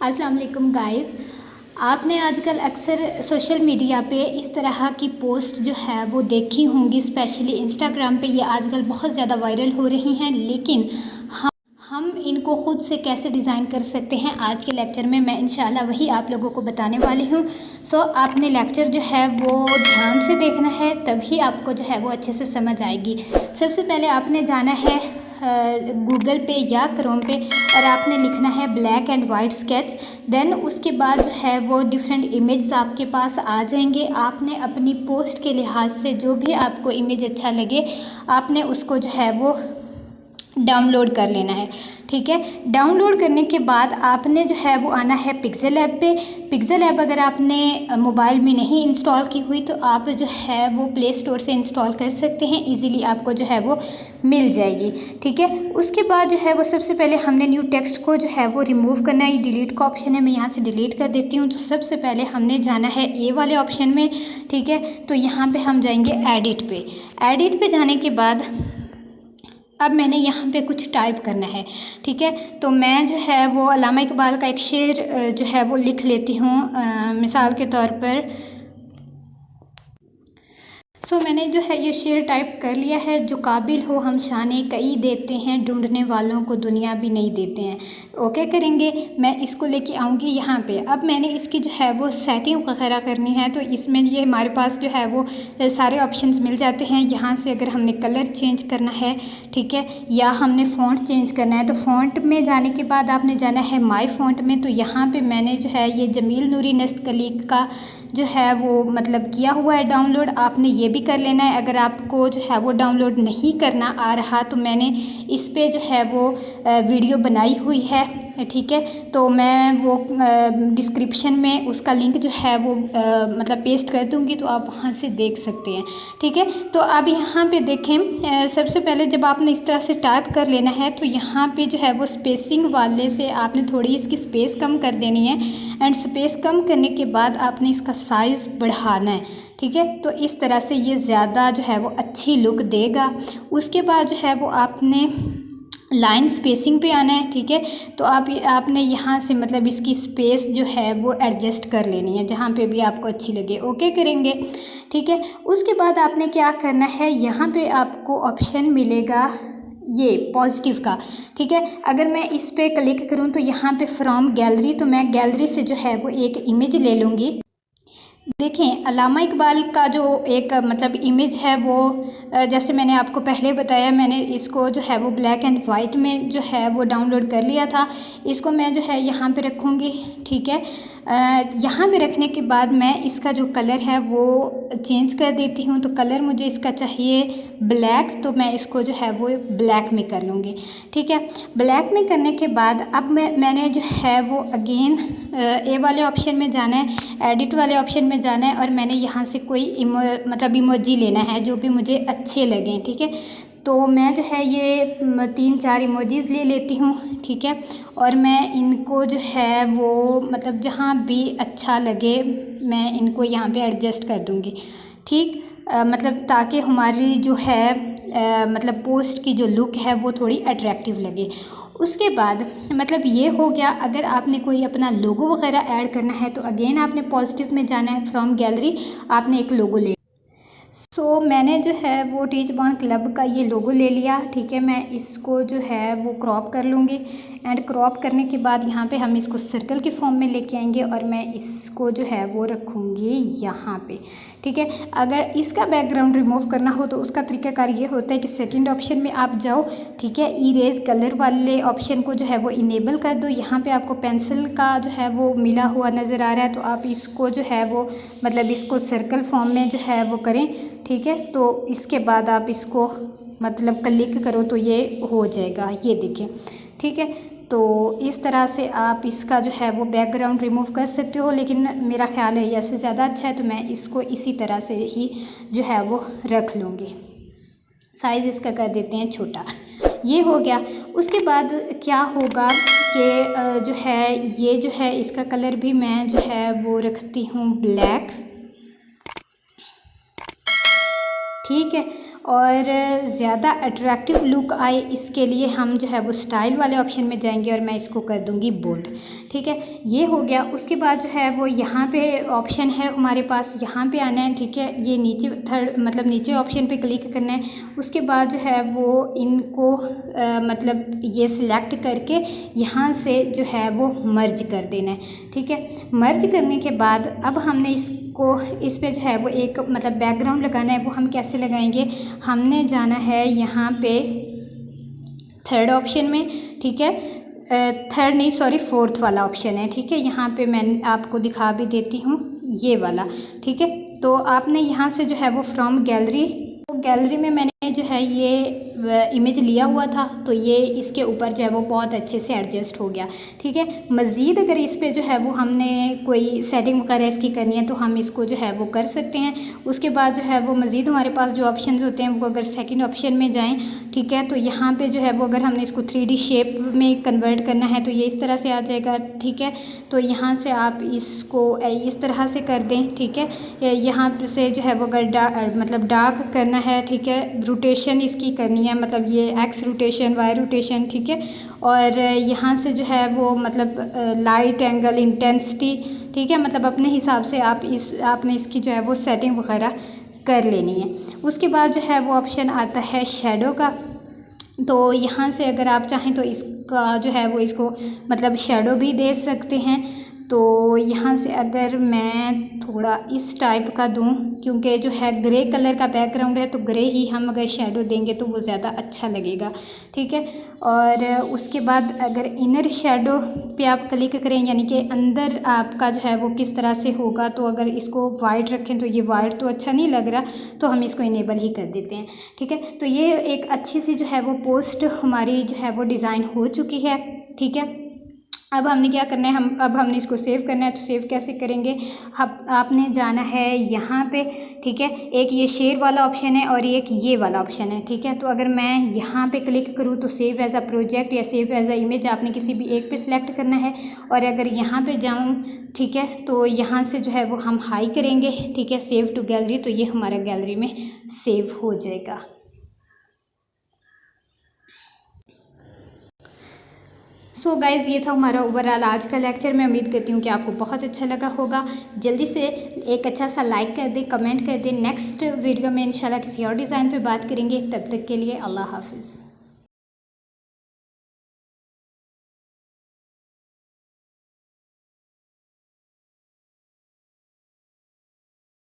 अस्सलाम वालेकुम गाइस। आपने आजकल अक्सर सोशल मीडिया पे इस तरह की पोस्ट जो है वो देखी होंगी, स्पेशली इंस्टाग्राम पे ये आजकल बहुत ज़्यादा वायरल हो रही हैं। लेकिन हम इनको ख़ुद से कैसे डिज़ाइन कर सकते हैं, आज के लेक्चर में मैं इंशाल्लाह वही आप लोगों को बताने वाली हूँ। सो आपने लेक्चर जो है वो ध्यान से देखना है, तभी आपको जो है वो अच्छे से समझ आएगी। सबसे पहले आपने जाना है गूगल पे या क्रोम पे और आपने लिखना है black and white sketch. Then उसके बाद जो है वो डिफरेंट इमेज आपके पास आ जाएंगे। आपने अपनी पोस्ट के लिहाज से जो भी आपको इमेज अच्छा लगे आपने उसको जो है वो डाउनलोड कर लेना है। ठीक है, डाउनलोड करने के बाद आपने जो है वो आना है पिक्सेल ऐप पे। पिक्सेल ऐप अगर आपने मोबाइल में नहीं इंस्टॉल की हुई तो आप जो है वो प्ले स्टोर से इंस्टॉल कर सकते हैं, इजीली आपको जो है वो मिल जाएगी। ठीक है, उसके बाद जो है वो सबसे पहले हमने न्यू टेक्स्ट को जो है वो रिमूव करना है। डिलीट का ऑप्शन है, मैं यहाँ से डिलीट कर देती हूँ। तो सबसे पहले हमने जाना है ए वाले ऑप्शन में। ठीक है, तो यहाँ पर हम जाएंगे एडिट पे। एडिट पे जाने के बाद अब मैंने यहाँ पे कुछ टाइप करना है। ठीक है, तो मैं जो है वो अल्लामा इकबाल का एक शेर जो है वो लिख लेती हूँ मिसाल के तौर पर। मैंने जो है ये शेर टाइप कर लिया है। जो काबिल हो हम शाने कई देते हैं, ढूंढने वालों को दुनिया भी नहीं देते हैं। ओके करेंगे, मैं इसको लेके आऊँगी यहाँ पे। अब मैंने इसकी जो है वो सेटिंग वगैरह करनी है, तो इसमें ये हमारे पास जो है वो सारे ऑप्शंस मिल जाते हैं। यहाँ से अगर हमने कलर चेंज करना है, ठीक है, या हमने फ़ॉन्ट चेंज करना है, तो फ़ॉन्ट में जाने के बाद आपने जाना है माई फ़ॉन्ट में। तो यहाँ पर मैंने जो है ये जमील नूरी नस्तकलीक का जो है वो मतलब किया हुआ है डाउनलोड। आपने ये भी कर लेना है। अगर आपको जो है वो डाउनलोड नहीं करना आ रहा तो मैंने इस पे जो है वो वीडियो बनाई हुई है। ठीक है, तो मैं वो डिस्क्रिप्शन में उसका लिंक जो है वो मतलब पेस्ट कर दूंगी, तो आप वहाँ से देख सकते हैं। ठीक है, तो अब यहाँ पे देखें, सबसे पहले जब आपने इस तरह से टाइप कर लेना है तो यहाँ पे जो है वो स्पेसिंग वाले से आपने थोड़ी इसकी स्पेस कम कर देनी है। एंड स्पेस कम करने के बाद आपने इसका साइज़ बढ़ाना है। ठीक है, तो इस तरह से ये ज़्यादा जो है वो अच्छी लुक देगा। उसके बाद जो है वो आपने लाइन स्पेसिंग पे आना है। ठीक है, तो आपने यहाँ से मतलब इसकी स्पेस जो है वो एडजस्ट कर लेनी है जहाँ पे भी आपको अच्छी लगे। ओके करेंगे। ठीक है, उसके बाद आपने क्या करना है, यहाँ पे आपको ऑप्शन मिलेगा ये पॉजिटिव का। ठीक है, अगर मैं इस पे क्लिक करूँ तो यहाँ पे फ्रॉम गैलरी, तो मैं गैलरी से जो है वो एक इमेज ले लूँगी। देखें, अल्लामा इकबाल का जो एक मतलब इमेज है वो जैसे मैंने आपको पहले बताया, मैंने इसको जो है वो ब्लैक एंड वाइट में जो है वो डाउनलोड कर लिया था। इसको मैं जो है यहाँ पे रखूँगी। ठीक है, यहाँ पे रखने के बाद मैं इसका जो कलर है वो चेंज कर देती हूँ। तो कलर मुझे इसका चाहिए ब्लैक, तो मैं इसको जो है वो ब्लैक में कर लूँगी। ठीक है, ब्लैक में करने के बाद अब मैंने जो है वो अगेन ए वाले ऑप्शन में जाना है, एडिट वाले ऑप्शन में जाना है और मैंने यहाँ से कोई मतलब इमोजी लेना है जो भी मुझे अच्छे लगें। ठीक है, तो मैं जो है ये 3-4 इमोजीज़ ले लेती हूँ। ठीक है, और मैं इनको जो है वो मतलब जहाँ भी अच्छा लगे मैं इनको यहाँ पे एडजस्ट कर दूँगी। ठीक, मतलब ताकि हमारी जो है मतलब पोस्ट की जो लुक है वो थोड़ी अट्रैक्टिव लगे। उसके बाद मतलब ये हो गया। अगर आपने कोई अपना लोगो वगैरह ऐड करना है तो अगेन आपने पॉजिटिव में जाना है, फ्रॉम गैलरी आपने एक लोगो ले। मैंने जो है वो टीच बॉर्न क्लब का ये लोगो ले लिया। ठीक है, मैं इसको जो है वो क्रॉप कर लूँगी। एंड क्रॉप करने के बाद यहाँ पे हम इसको सर्कल के फॉर्म में लेके आएंगे और मैं इसको जो है वो रखूँगी यहाँ पे। ठीक है, अगर इसका बैकग्राउंड रिमूव करना हो तो उसका तरीकाकार ये होता है कि सेकंड ऑप्शन में आप जाओ। ठीक है, इरेज कलर वाले ऑप्शन को जो है वो इनेबल कर दो। यहाँ पे आपको पेंसिल का जो है वो मिला हुआ नज़र आ रहा है, तो आप इसको जो है वो मतलब इसको सर्कल फॉर्म में जो है वो करें। ठीक है, तो इसके बाद आप इसको मतलब क्लिक करो तो ये हो जाएगा, ये देखें। ठीक है, तो इस तरह से आप इसका जो है वो बैकग्राउंड रिमूव कर सकते हो, लेकिन मेरा ख्याल है ऐसे ज़्यादा अच्छा है, तो मैं इसको इसी तरह से ही जो है वो रख लूँगी। साइज़ इसका कर देते हैं छोटा। ये हो गया। उसके बाद क्या होगा कि जो है ये जो है इसका कलर भी मैं जो है वो रखती हूँ ब्लैक। ठीक है, और ज़्यादा अट्रैक्टिव लुक आए इसके लिए हम जो है वो स्टाइल वाले ऑप्शन में जाएंगे और मैं इसको कर दूंगी बोल्ड। ठीक है, ये हो गया। उसके बाद जो है वो यहाँ पे ऑप्शन है हमारे पास, यहाँ पे आना है। ठीक है, ये नीचे थर्ड मतलब नीचे ऑप्शन पे क्लिक करना है। उसके बाद जो है वो इनको मतलब ये सिलेक्ट करके यहाँ से जो है वो मर्ज कर देना है। ठीक है, मर्ज करने के बाद अब हमने इसको इस पे जो है वो एक मतलब बैकग्राउंड लगाना है। वो हम कैसे लगाएंगे, हमने जाना है यहाँ पे थर्ड ऑप्शन में। ठीक है, थर्ड नहीं सॉरी फोर्थ वाला ऑप्शन है। ठीक है, यहाँ पे मैं आपको दिखा भी देती हूँ ये वाला। ठीक है, तो आपने यहाँ से जो है वो फ्रॉम गैलरी, तो गैलरी में मैंने जो है ये इमेज लिया हुआ था, तो ये इसके ऊपर जो है वो बहुत अच्छे से एडजस्ट हो गया। ठीक है, मज़ीद अगर इस पे जो है वो हमने कोई सेटिंग वगैरह इसकी करनी है तो हम इसको जो है वो कर सकते हैं। उसके बाद जो है वो मज़ीद हमारे पास जो ऑप्शंस होते हैं वो अगर सेकंड ऑप्शन में जाएं, ठीक है, तो यहाँ पे जो है वो अगर हमने इसको 3D शेप में कन्वर्ट करना है तो ये इस तरह से आ जाएगा। ठीक है, तो यहाँ से आप इसको इस तरह से कर दें। ठीक है, यहाँ से जो है वो अगर मतलब डार्क करना है, ठीक है, रोटेशन इसकी करनी है, मतलब ये एक्स रोटेशन वाई रोटेशन। ठीक है, और यहाँ से जो है वो मतलब लाइट एंगल इंटेंसिटी, ठीक है, मतलब अपने हिसाब से आपने इसकी जो है वो सेटिंग वगैरह कर लेनी है। उसके बाद जो है वो ऑप्शन आता है शेडो का, तो यहाँ से अगर आप चाहें तो इसका जो है वो इसको मतलब शेडो भी दे सकते हैं। तो यहाँ से अगर मैं थोड़ा इस टाइप का दूँ, क्योंकि जो है ग्रे कलर का बैकग्राउंड है तो ग्रे ही हम अगर शेडो देंगे तो वो ज़्यादा अच्छा लगेगा। ठीक है, और उसके बाद अगर इनर शेडो पे आप क्लिक करें, यानी कि अंदर आपका जो है वो किस तरह से होगा, तो अगर इसको वाइट रखें तो ये वाइट तो अच्छा नहीं लग रहा, तो हम इसको इनेबल ही कर देते हैं। ठीक है, तो ये एक अच्छी सी जो है वो पोस्ट हमारी जो है वो डिज़ाइन हो चुकी है। ठीक है, अब हमने क्या करना है, अब हमने इसको सेव करना है। तो सेव कैसे करेंगे, आपने जाना है यहाँ पे। ठीक है, एक ये शेयर वाला ऑप्शन है और एक ये वाला ऑप्शन है। ठीक है, तो अगर मैं यहाँ पे क्लिक करूँ तो सेव एज़ अ प्रोजेक्ट या सेव एज़ अ इमेज आपने किसी भी एक पे सिलेक्ट करना है। और अगर यहाँ पे जाऊँ, ठीक है, तो यहाँ से जो है वो हम हाई करेंगे। ठीक है, सेव टू गैलरी, तो ये हमारा गैलरी में सेव हो जाएगा। सो गाइज़, ये था हमारा ओवरऑल आज का लेक्चर। मैं उम्मीद करती हूँ कि आपको बहुत अच्छा लगा होगा। जल्दी से एक अच्छा सा लाइक कर दें, कमेंट कर दें। नेक्स्ट वीडियो में इंशाल्लाह किसी और डिज़ाइन पे बात करेंगे। तब तक के लिए अल्लाह हाफिज़।